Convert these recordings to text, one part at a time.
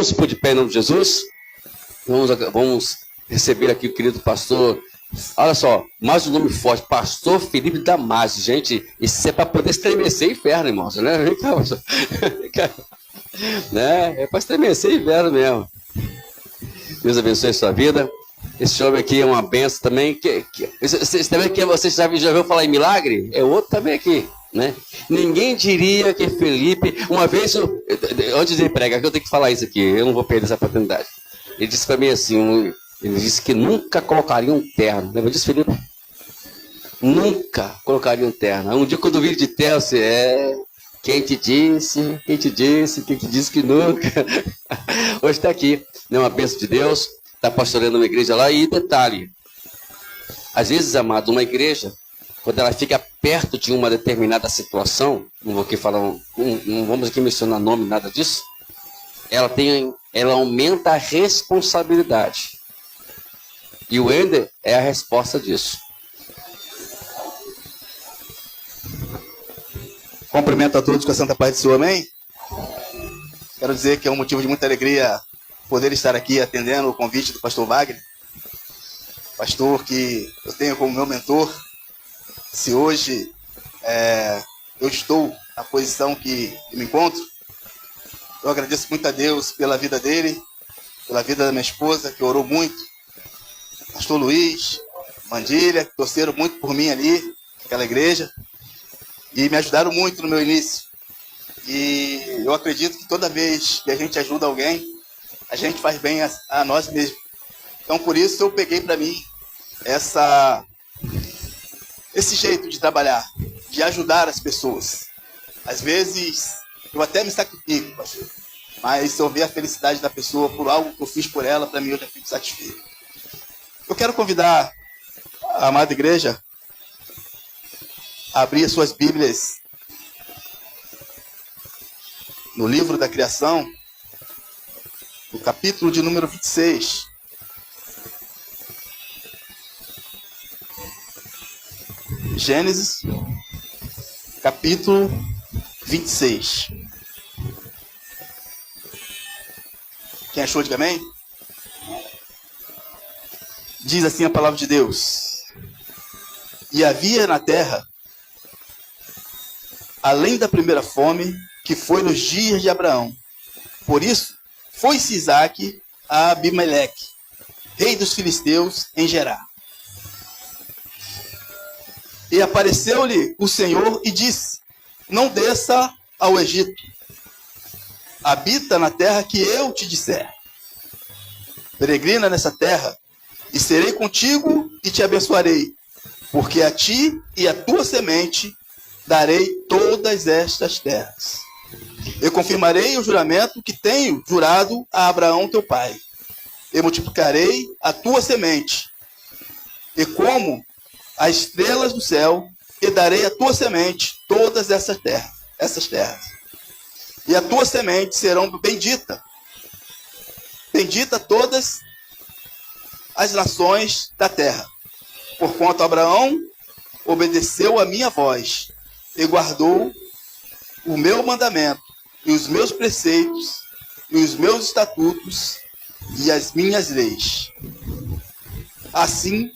Vamos pôr de pé em nome de Jesus? Vamos receber aqui o querido pastor. Olha só, mais um nome forte, pastor Felipe Damasio. Gente, isso é para poder estremecer inferno, irmãos, né? Vem cá, pastor. Vem cá. Né? É para estremecer inferno mesmo. Deus abençoe a sua vida. Esse homem aqui é uma benção também. Vocês também que você já ouviu falar em milagre? É outro também aqui, né? Ninguém diria que Felipe, uma vez, antes de ele pregar, eu tenho que falar isso aqui, eu não vou perder essa oportunidade. Ele disse para mim assim, ele disse que nunca colocaria um terno. Lembra disso, Felipe? Nunca colocaria um terno. Um dia quando eu vi de terno, você quem te disse que nunca. Hoje está aqui, né, uma bênção de Deus, está pastoreando uma igreja lá. E detalhe, às vezes, amado, uma igreja, quando ela fica perto de uma determinada situação, não vou aqui falar, não vamos aqui mencionar nome, nada disso, ela aumenta a responsabilidade. E o Ender é a resposta disso. Cumprimento a todos com a santa paz do Senhor, amém? Quero dizer que é um motivo de muita alegria poder estar aqui atendendo o convite do pastor Wagner. Pastor que eu tenho como meu mentor. Se hoje eu estou na posição que me encontro, eu agradeço muito a Deus pela vida dele, pela vida da minha esposa, que orou muito. Pastor Luiz, Mandília, que torceram muito por mim ali, naquela igreja. E me ajudaram muito no meu início. E eu acredito que toda vez que a gente ajuda alguém, a gente faz bem a nós mesmos. Então, por isso, eu peguei para mim esse jeito de trabalhar, de ajudar as pessoas. Às vezes, eu até me sacrifico, pastor. Mas se eu ver a felicidade da pessoa por algo que eu fiz por ela, para mim eu já fico satisfeito. Eu quero convidar a amada igreja abrir as suas Bíblias no livro da criação, no capítulo de número 26. Gênesis, capítulo 26. Quem achou, diga amém? Diz assim a palavra de Deus: E havia na terra, além da primeira fome, que foi nos dias de Abraão. Por isso, foi-se Isaque a Abimeleque, rei dos filisteus, em Gerar. E apareceu-lhe o Senhor e disse: Não desça ao Egito. Habita na terra que eu te disser. Peregrina nessa terra, e serei contigo e te abençoarei, porque a ti e a tua semente darei todas estas terras. Eu confirmarei o juramento que tenho jurado a Abraão teu pai. Eu multiplicarei a tua semente, e como as estrelas do céu, e darei à tua semente todas essas terras. E a tua semente serão bendita. Bendita todas as nações da terra. Porquanto Abraão obedeceu a minha voz e guardou o meu mandamento, e os meus preceitos, e os meus estatutos, e as minhas leis. Assim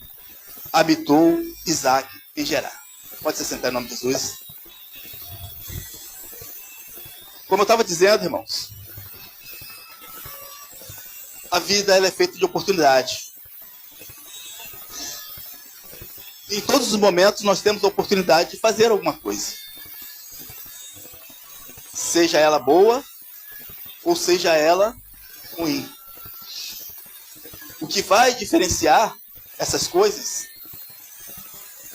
habitou Isaque em Gerar. Pode se sentar em nome de Jesus. Como eu estava dizendo, irmãos, a vida ela é feita de oportunidade. Em todos os momentos nós temos a oportunidade de fazer alguma coisa. Seja ela boa ou seja ela ruim. O que vai diferenciar essas coisas,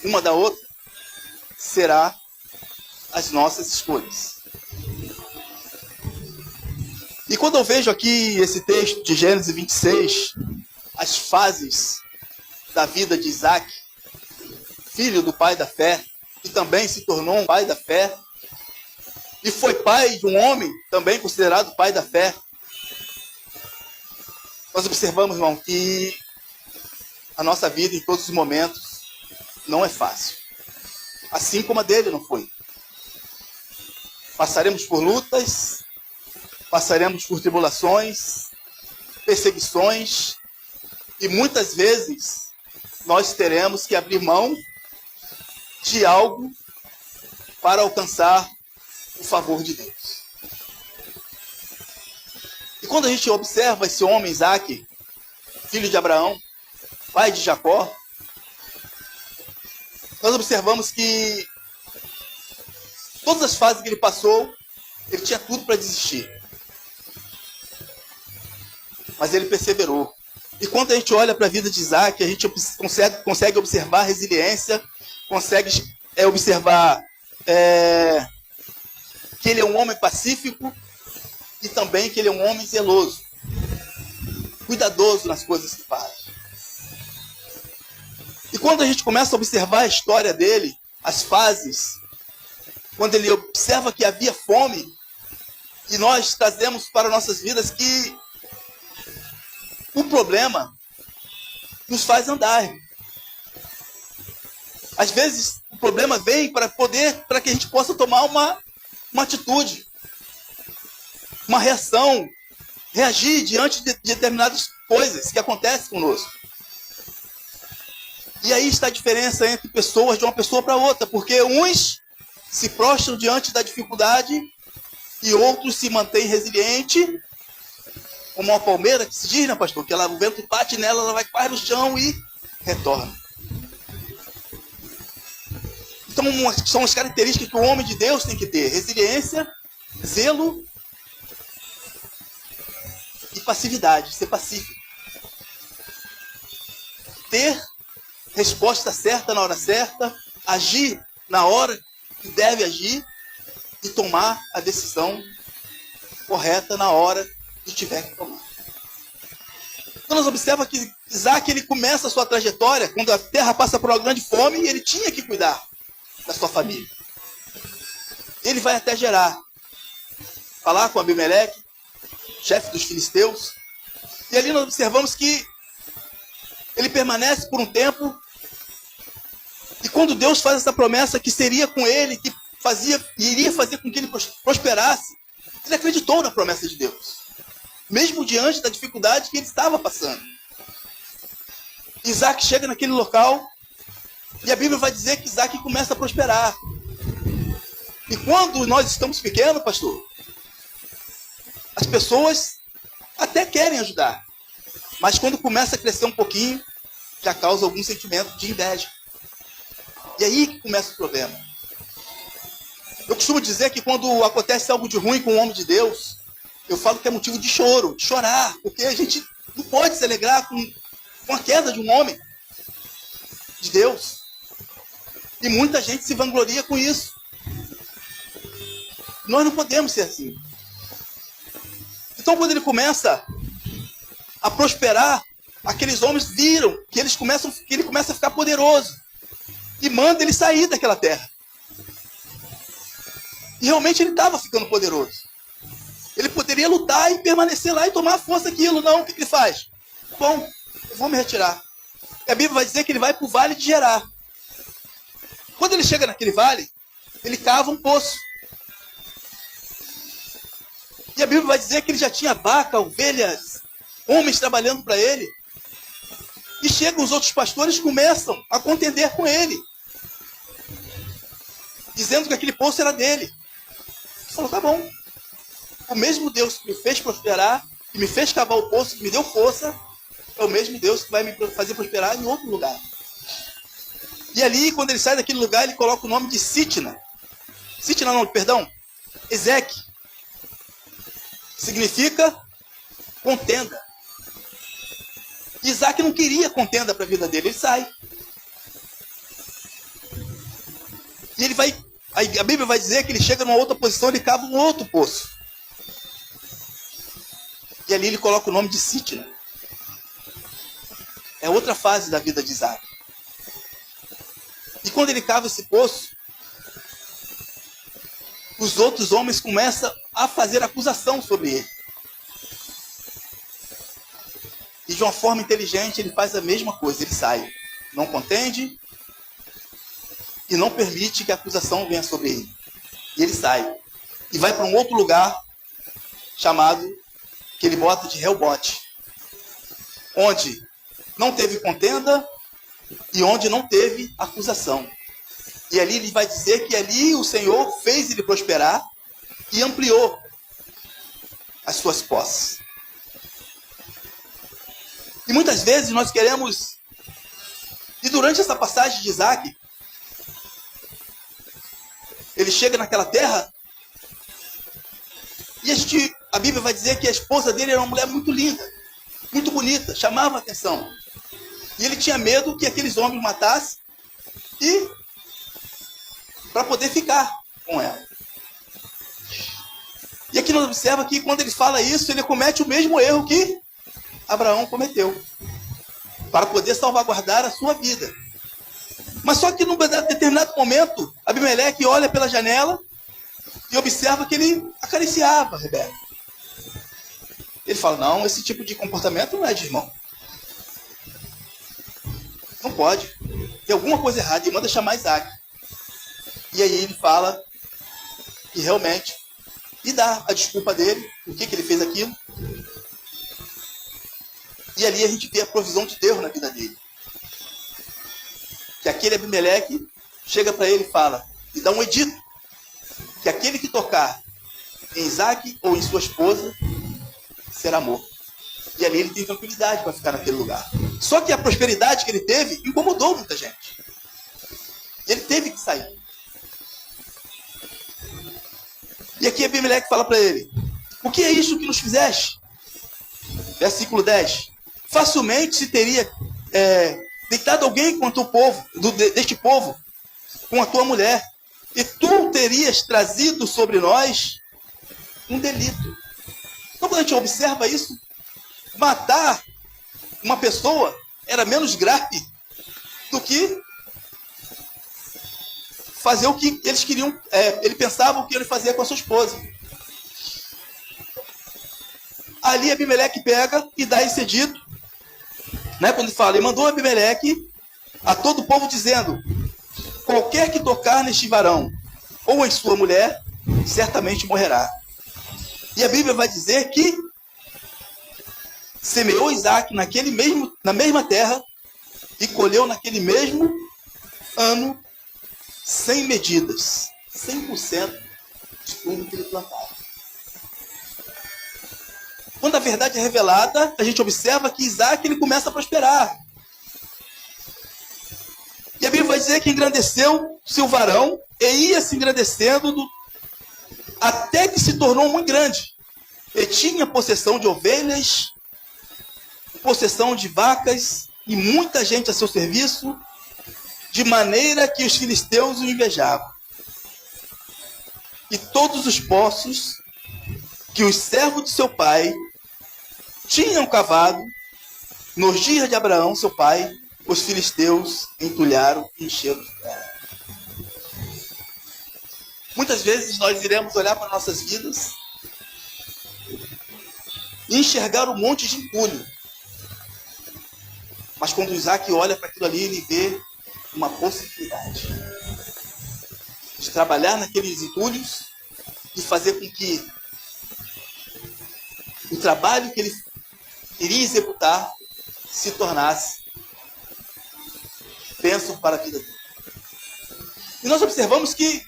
uma da outra, será as nossas escolhas. E quando eu vejo aqui esse texto de Gênesis 26, as fases da vida de Isaque, filho do pai da fé, que também se tornou um pai da fé, e foi pai de um homem também considerado pai da fé, nós observamos, irmão, que a nossa vida em todos os momentos não é fácil. Assim como a dele não foi. Passaremos por lutas, passaremos por tribulações, perseguições, e muitas vezes nós teremos que abrir mão de algo para alcançar o favor de Deus. E quando a gente observa esse homem, Isaque, filho de Abraão, pai de Jacó, nós observamos que todas as fases que ele passou, ele tinha tudo para desistir. Mas ele perseverou. E quando a gente olha para a vida de Isaque, a gente consegue observar resiliência, consegue observar que ele é um homem pacífico e também que ele é um homem zeloso, cuidadoso nas coisas que faz. E quando a gente começa a observar a história dele, as fases, quando ele observa que havia fome, e nós trazemos para nossas vidas que o problema nos faz andar. Às vezes o problema vem para que a gente possa tomar uma atitude, uma reação, reagir diante de determinadas coisas que acontecem conosco. E aí está a diferença entre pessoas, de uma pessoa para outra, porque uns se prostram diante da dificuldade e outros se mantêm resilientes, como uma palmeira que se diz, né, pastor? Que o vento bate nela, ela vai quase no chão e retorna. Então, são as características que o homem de Deus tem que ter: resiliência, zelo e passividade, ser pacífico. Ter resposta certa na hora certa, agir na hora que deve agir e tomar a decisão correta na hora que tiver que tomar. Então nós observamos que Isaque, ele começa a sua trajetória quando a terra passa por uma grande fome e ele tinha que cuidar da sua família. Ele vai até Gerar, falar com Abimeleque, chefe dos filisteus, e ali nós observamos que ele permanece por um tempo, e quando Deus faz essa promessa que seria com ele, que iria fazer com que ele prosperasse, ele acreditou na promessa de Deus, mesmo diante da dificuldade que ele estava passando. Isaque chega naquele local, e a Bíblia vai dizer que Isaque começa a prosperar. E quando nós estamos pequenos, pastor, as pessoas até querem ajudar, mas quando começa a crescer um pouquinho, já causa algum sentimento de inveja. E aí que começa o problema. Eu costumo dizer que quando acontece algo de ruim com o homem de Deus, eu falo que é motivo de choro, de chorar, porque a gente não pode se alegrar com a queda de um homem de Deus. E muita gente se vangloria com isso. Nós não podemos ser assim. Então, quando ele começa a prosperar, aqueles homens viram que ele começa a ficar poderoso e manda ele sair daquela terra. E realmente ele estava ficando poderoso. Ele poderia lutar e permanecer lá e tomar a força daquilo. Não, o que ele faz? Bom, eu vou me retirar. E a Bíblia vai dizer que ele vai para o vale de Gerar. Quando ele chega naquele vale, ele cava um poço. E a Bíblia vai dizer que ele já tinha vaca, ovelhas, homens trabalhando para ele. E chegam os outros pastores e começam a contender com ele, dizendo que aquele poço era dele. Ele falou, tá bom. O mesmo Deus que me fez prosperar, que me fez cavar o poço, que me deu força, é o mesmo Deus que vai me fazer prosperar em outro lugar. E ali, quando ele sai daquele lugar, ele coloca o nome de Sitna. Sitna não, perdão. Ezeque. Significa contenda. Isaque não queria contenda para a vida dele, ele sai. E ele vai, a Bíblia vai dizer que ele chega numa outra posição, ele cava um outro poço. E ali ele coloca o nome de Sitna. É outra fase da vida de Isaque. E quando ele cava esse poço, os outros homens começam a fazer acusação sobre ele. E de uma forma inteligente ele faz a mesma coisa, ele sai. Não contende e não permite que a acusação venha sobre ele. E ele sai. E vai para um outro lugar chamado, que ele bota de Reobote, onde não teve contenda e onde não teve acusação. E ali ele vai dizer que ali o Senhor fez ele prosperar e ampliou as suas posses. E muitas vezes nós queremos, e durante essa passagem de Isaac, ele chega naquela terra, e a Bíblia vai dizer que a esposa dele era uma mulher muito linda, muito bonita, chamava a atenção. E ele tinha medo que aqueles homens matassem e para poder ficar com ela. E aqui nós observamos que quando ele fala isso, ele comete o mesmo erro que Abraão cometeu, para poder salvaguardar a sua vida. Mas só que num determinado momento, Abimeleque olha pela janela e observa que ele acariciava Rebeca. Ele fala, não, esse tipo de comportamento não é de irmão. Não pode. Tem alguma coisa errada e manda chamar Isaac. E aí ele fala que realmente, e dá a desculpa dele, por que ele fez aquilo. E ali a gente vê a provisão de Deus na vida dele. Que aquele Abimeleque chega para ele e fala, e dá um edito, que aquele que tocar em Isaac ou em sua esposa será morto. E ali ele tem tranquilidade para ficar naquele lugar. Só que a prosperidade que ele teve incomodou muita gente. Ele teve que sair. E aqui Abimeleque fala para ele, o que é isso que nos fizeste? Versículo 10. Facilmente se teria deitado alguém contra o povo, deste povo, com a tua mulher, e tu terias trazido sobre nós um delito. Então quando a gente observa isso, matar uma pessoa era menos grave do que fazer o que eles queriam, ele pensava o que ele fazia com a sua esposa. Ali Abimeleque pega e dá esse edito, né, quando ele fala, e mandou Abimeleque a todo o povo dizendo, qualquer que tocar neste varão ou em sua mulher, certamente morrerá. E a Bíblia vai dizer que semeou Isaac na mesma terra e colheu naquele mesmo ano sem medidas, 100% de tudo que ele plantava. Quando a verdade é revelada, a gente observa que Isaac ele começa a prosperar. E a Bíblia vai dizer que engrandeceu seu varão e ia se engrandecendo até que se tornou muito grande. Ele tinha possessão de ovelhas, possessão de vacas e muita gente a seu serviço, de maneira que os filisteus o invejavam. E todos os poços que os servos de seu pai tinham cavado, nos dias de Abraão, seu pai, os filisteus entulharam e encheram de terra. Muitas vezes nós iremos olhar para nossas vidas e enxergar um monte de entulho. Mas quando Isaac olha para aquilo ali, ele vê uma possibilidade de trabalhar naqueles entulhos e fazer com que o trabalho que ele iria executar se tornasse bênção para a vida dele. E nós observamos que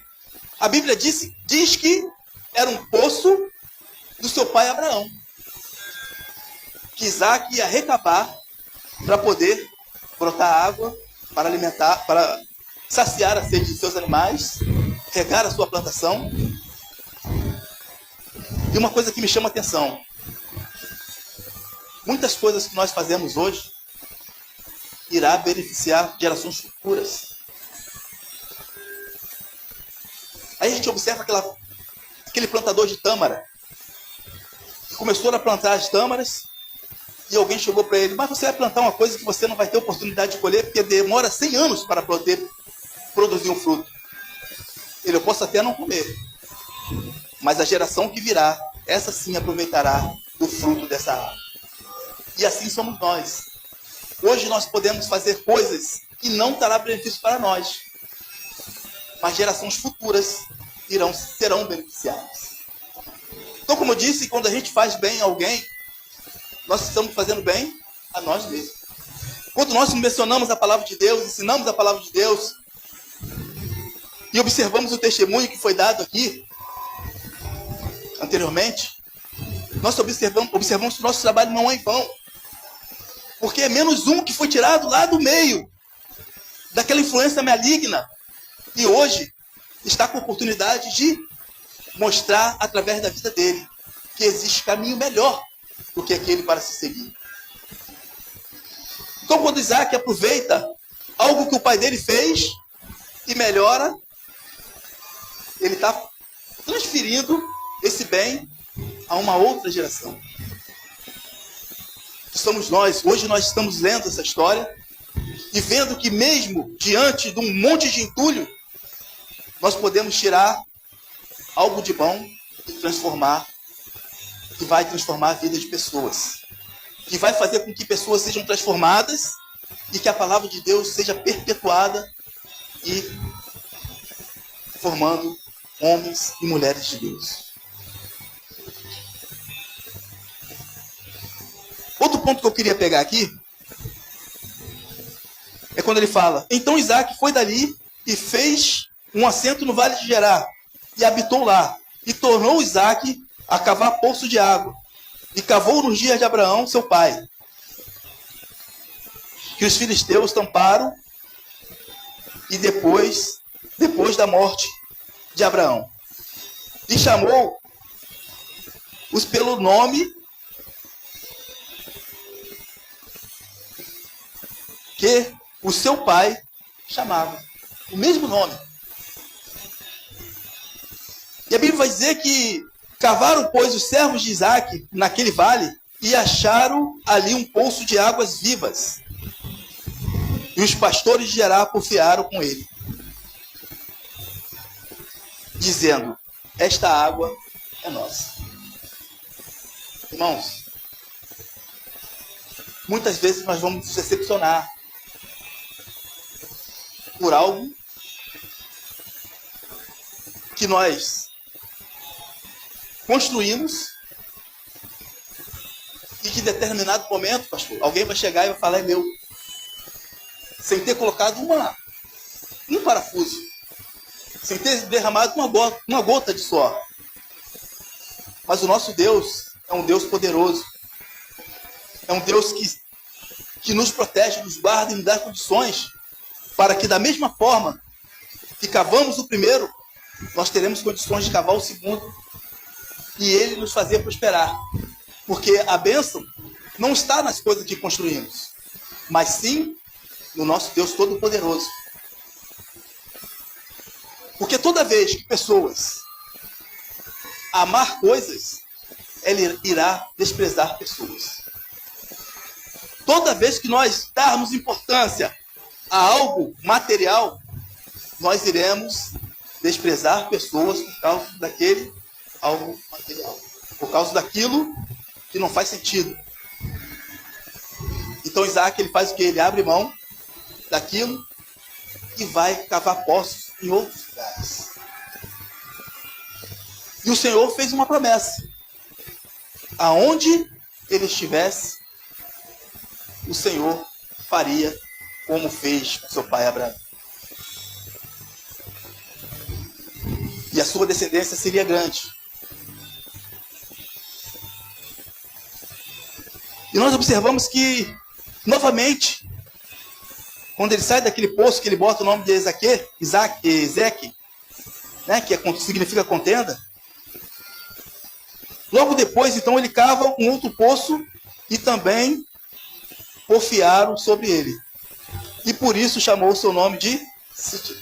a Bíblia diz que era um poço do seu pai Abraão, que Isaac ia recavar para poder brotar água, para alimentar, para saciar a sede de seus animais, regar a sua plantação. E uma coisa que me chama a atenção, muitas coisas que nós fazemos hoje irá beneficiar gerações futuras. Aí a gente observa aquele plantador de tâmara, que começou a plantar as tâmaras, e alguém chegou para ele, mas você vai plantar uma coisa que você não vai ter oportunidade de colher, porque demora 100 anos para poder produzir um fruto. Eu posso até não comer, mas a geração que virá, essa sim aproveitará do fruto dessa árvore. E assim somos nós. Hoje nós podemos fazer coisas que não trará benefício para nós, mas gerações futuras serão beneficiadas. Então, como eu disse, quando a gente faz bem a alguém, nós estamos fazendo bem a nós mesmos. Quando nós mencionamos a palavra de Deus, ensinamos a palavra de Deus, e observamos o testemunho que foi dado aqui, anteriormente, nós observamos que o nosso trabalho não é em vão. Porque é menos um que foi tirado lá do meio daquela influência maligna. E hoje está com a oportunidade de mostrar através da vida dele que existe caminho melhor do que aquele para se seguir. Então, quando Isaac aproveita algo que o pai dele fez e melhora, ele está transferindo esse bem a uma outra geração. Somos nós. Hoje nós estamos lendo essa história e vendo que mesmo diante de um monte de entulho, nós podemos tirar algo de bom e transformar, que vai transformar a vida de pessoas, que vai fazer com que pessoas sejam transformadas e que a palavra de Deus seja perpetuada e formando homens e mulheres de Deus. Outro ponto que eu queria pegar aqui é quando ele fala: então Isaac foi dali e fez um assento no vale de Gerar e habitou lá, e tornou Isaac a cavar poço de água, e cavou nos dias de Abraão, seu pai, que os filisteus tamparam, e depois da morte de Abraão, e chamou-os pelo nome que o seu pai chamava, o mesmo nome. E a Bíblia vai dizer que cavaram, pois, os servos de Isaac naquele vale e acharam ali um poço de águas vivas. E os pastores de Gerar porfiaram com ele, dizendo: esta água é nossa. Irmãos, muitas vezes nós vamos nos decepcionar por algo que nós construímos e que em determinado momento, pastor, alguém vai chegar e vai falar: é meu, sem ter colocado um parafuso, sem ter derramado uma gota de suor. Mas o nosso Deus é um Deus poderoso, é um Deus que nos protege, nos guarda e nos dá condições para que, da mesma forma que cavamos o primeiro, nós teremos condições de cavar o segundo e ele nos fazer prosperar. Porque a bênção não está nas coisas que construímos, mas sim no nosso Deus Todo-Poderoso. Porque toda vez que pessoas amar coisas, ele irá desprezar pessoas. Toda vez que nós darmos importância a algo material, nós iremos desprezar pessoas por causa daquele algo material, por causa daquilo que não faz sentido. Então Isaac, ele faz o que? Ele abre mão daquilo e vai cavar poços em outros lugares. E o Senhor fez uma promessa: aonde ele estivesse, o Senhor faria como fez com seu pai Abraão. E a sua descendência seria grande. E nós observamos que, novamente, quando ele sai daquele poço que ele bota o nome de Ezeque, né, que significa contenda, logo depois, então, ele cava um outro poço e também porfiaram sobre ele. E por isso chamou o seu nome de Sitim.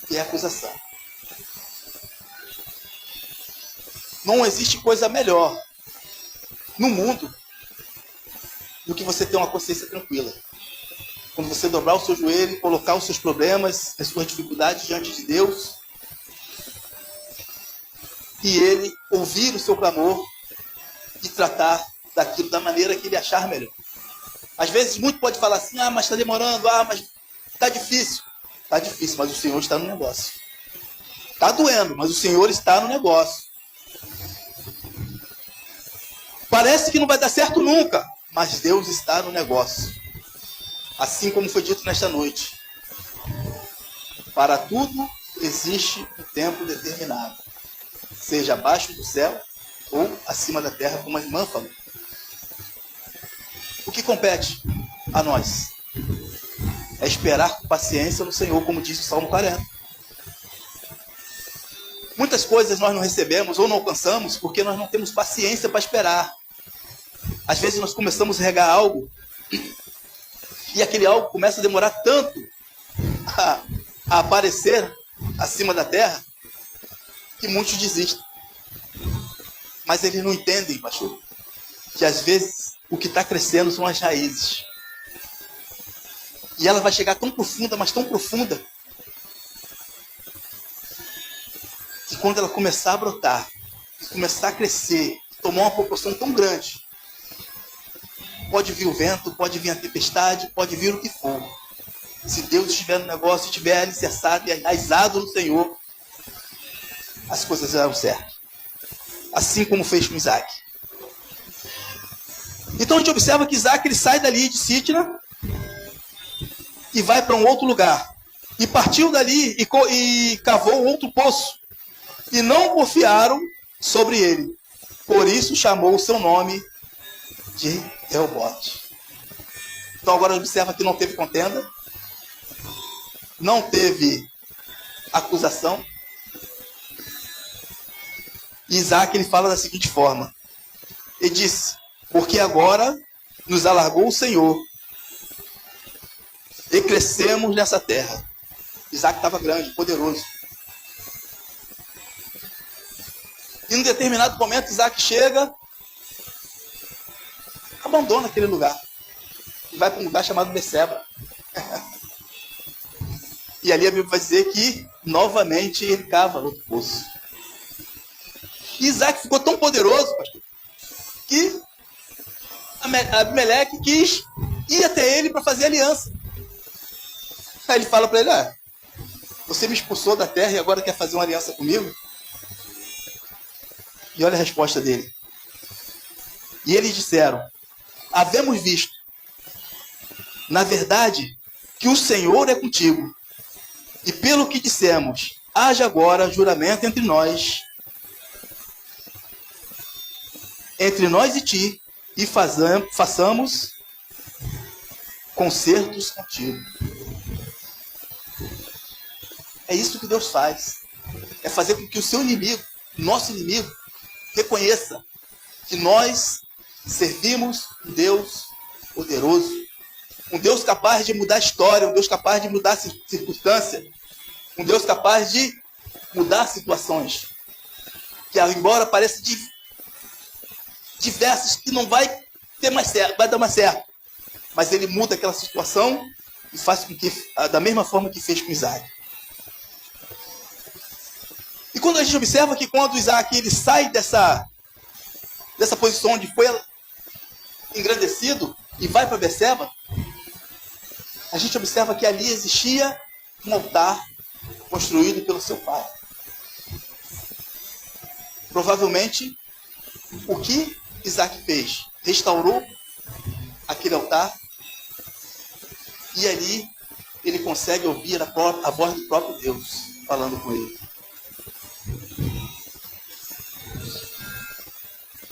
E é acusação. Não existe coisa melhor no mundo do que você ter uma consciência tranquila. Quando você dobrar o seu joelho, colocar os seus problemas, as suas dificuldades diante de Deus, e Ele ouvir o seu clamor e tratar daquilo da maneira que Ele achar melhor. Às vezes, muito pode falar assim: ah, mas está demorando, ah, mas está difícil. Está difícil, mas o Senhor está no negócio. Está doendo, mas o Senhor está no negócio. Parece que não vai dar certo nunca, mas Deus está no negócio. Assim como foi dito nesta noite. Para tudo existe um tempo determinado. Seja abaixo do céu ou acima da terra, como a irmã falou. O que compete a nós? É esperar com paciência no Senhor, como diz o Salmo 40. Muitas coisas nós não recebemos ou não alcançamos porque nós não temos paciência para esperar. Às vezes nós começamos a regar algo e aquele algo começa a demorar tanto a aparecer acima da terra que muitos desistem. Mas eles não entendem, pastor, que às vezes o que está crescendo são as raízes. E ela vai chegar tão profunda, mas tão profunda, que quando ela começar a brotar, começar a crescer, tomar uma proporção tão grande, pode vir o vento, pode vir a tempestade, pode vir o que for. Se Deus estiver no negócio, estiver alicerçado e enraizado no Senhor, as coisas darão certo. Assim como fez com Isaac. Então a gente observa que Isaac ele sai dali de Sitna e vai para um outro lugar. E partiu dali e cavou outro poço. E não confiaram sobre ele. Por isso chamou o seu nome de Reobote. Então agora observa que não teve contenda. Não teve acusação. E Isaac ele fala da seguinte forma. Ele disse, porque agora nos alargou o Senhor e crescemos nessa terra. Isaac estava grande, poderoso. E em determinado momento Isaac chega, abandona aquele lugar e vai para um lugar chamado Beceba. E ali a Bíblia vai dizer que novamente ele cava outro poço. E Isaac ficou tão poderoso, pastor, que Abimeleque quis ir até ele para fazer aliança. Aí ele fala para ele, você me expulsou da terra e agora quer fazer uma aliança comigo? E olha a resposta dele. E eles disseram, havemos visto, na verdade, que o Senhor é contigo. E pelo que dissemos, haja agora juramento entre nós e ti, e façamos concertos contigo. É isso que Deus faz. É fazer com que o seu inimigo, nosso inimigo, reconheça que nós servimos um Deus poderoso, um Deus capaz de mudar a história, um Deus capaz de mudar a circunstância, um Deus capaz de mudar situações. Que embora pareça diversas que não vai ter mais certo, vai dar mais certo. Mas ele muda aquela situação e faz com que, da mesma forma que fez com Isaac. E quando a gente observa que quando Isaac ele sai dessa posição onde foi engrandecido e vai para Beceba, a gente observa que ali existia um altar construído pelo seu pai. Provavelmente, o que Isaac fez? Restaurou aquele altar e ali ele consegue ouvir a voz do próprio Deus falando com ele.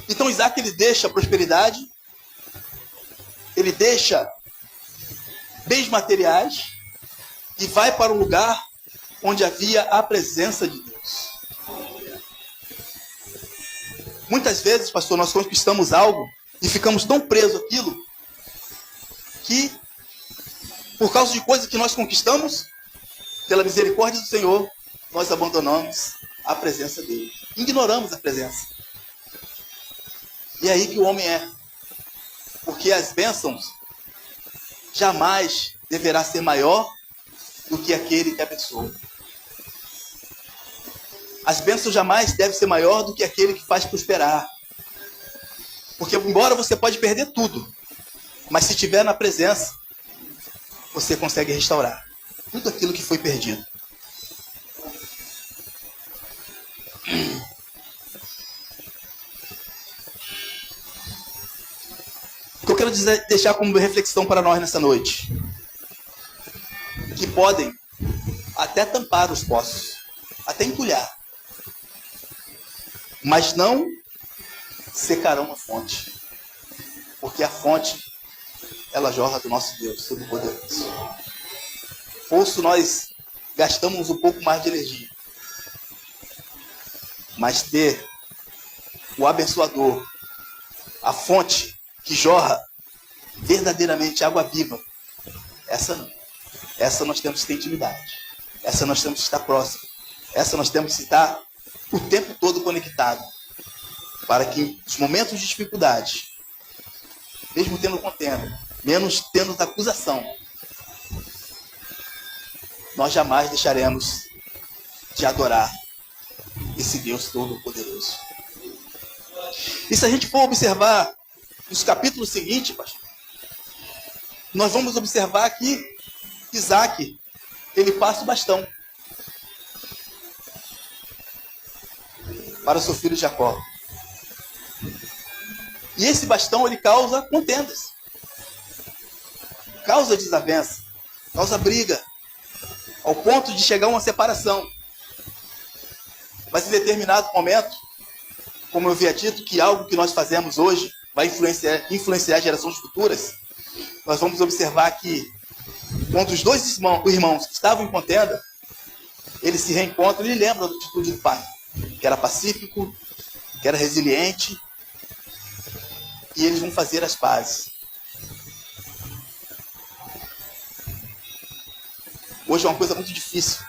Então Isaac ele deixa a prosperidade, ele deixa bens materiais e vai para um lugar onde havia a presença de Deus. Muitas vezes, pastor, nós conquistamos algo e ficamos tão presos àquilo que, por causa de coisas que nós conquistamos, pela misericórdia do Senhor, nós abandonamos a presença dele. Ignoramos a presença. E é aí que o homem é. Porque as bênçãos jamais deverá ser maior do que aquele que abençoa. As bênçãos jamais devem ser maior do que aquele que faz prosperar. Porque embora você pode perder tudo, mas se estiver na presença, você consegue restaurar tudo aquilo que foi perdido. O que eu quero deixar como reflexão para nós nessa noite, que podem até tampar os poços, até entulhar, mas não secarão a fonte, porque a fonte, ela jorra do nosso Deus Todo-Poderoso. Poço nós gastamos um pouco mais de energia, mas ter o abençoador, a fonte que jorra verdadeiramente água viva, essa não. Essa nós temos que ter intimidade. Essa nós temos que estar próximo. Essa nós temos que estar o tempo todo conectado, para que nos momentos de dificuldade, mesmo tendo contenda, menos tendo acusação, nós jamais deixaremos de adorar esse Deus Todo-Poderoso. E se a gente for observar nos capítulos seguintes, pastor, nós vamos observar que Isaac, ele passa o bastão para o seu filho Jacó. E esse bastão, ele causa contendas, causa desavença, causa briga, ao ponto de chegar a uma separação. Mas em determinado momento, como eu havia dito, que algo que nós fazemos hoje vai influenciar gerações futuras, nós vamos observar que quando os dois irmãos que estavam em contenda, eles se reencontram e lembram da atitude do pai, que era pacífico, que era resiliente, e eles vão fazer as pazes. Hoje é uma coisa muito difícil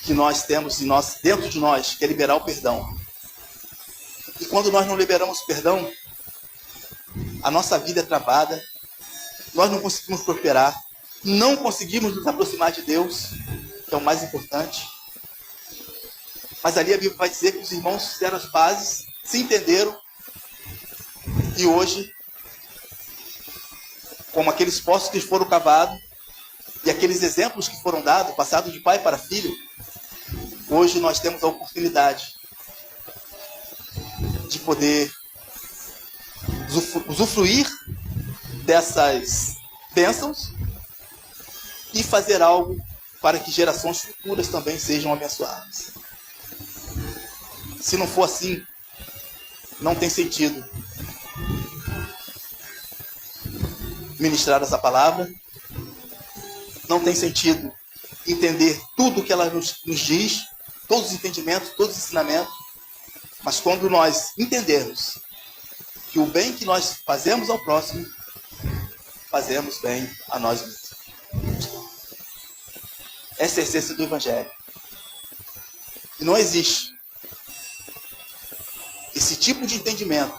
que nós temos dentro de nós, que é liberar o perdão. E quando nós não liberamos o perdão, a nossa vida é travada, nós não conseguimos prosperar, não conseguimos nos aproximar de Deus, que é o mais importante. Mas ali a Bíblia vai dizer que os irmãos fizeram as pazes, se entenderam, e hoje, como aqueles poços que foram cavados, e aqueles exemplos que foram dados, passados de pai para filho, hoje nós temos a oportunidade de poder usufruir dessas bênçãos e fazer algo para que gerações futuras também sejam abençoadas. Se não for assim, não tem sentido ministrar essa palavra, não tem sentido entender tudo que ela nos diz, todos os entendimentos, todos os ensinamentos, mas quando nós entendermos que o bem que nós fazemos ao próximo, fazemos bem a nós mesmos. Essa é a essência do Evangelho. E não existe esse tipo de entendimento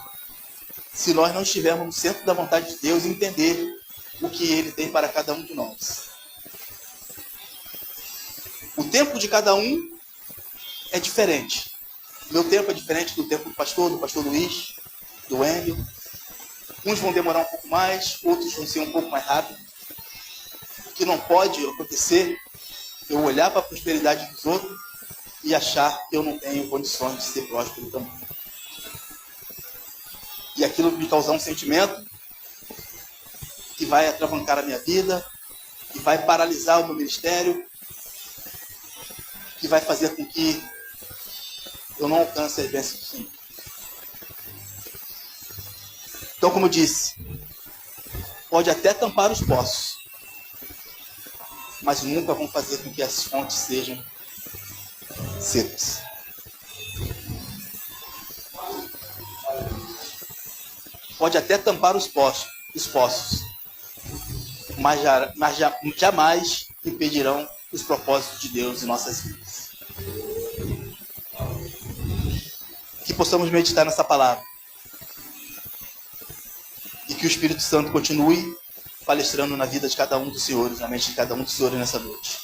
se nós não estivermos no centro da vontade de Deus e entender o que Ele tem para cada um de nós. O tempo de cada um é diferente. Meu tempo é diferente do tempo do pastor Luiz, do Wendel. Uns vão demorar um pouco mais, outros vão ser um pouco mais rápido. O que não pode acontecer é eu olhar para a prosperidade dos outros e achar que eu não tenho condições de ser próspero também. E aquilo me causar um sentimento que vai atravancar a minha vida, que vai paralisar o meu ministério, que vai fazer com que eu não alcance as bênçãos do Senhor. Então, como eu disse, pode até tampar os poços, mas nunca vão fazer com que as fontes sejam secas. Pode até tampar os poços, mas jamais impedirão os propósitos de Deus em nossas vidas. Que possamos meditar nessa palavra. E que o Espírito Santo continue palestrando na vida de cada um dos senhores, na mente de cada um dos senhores nessa noite.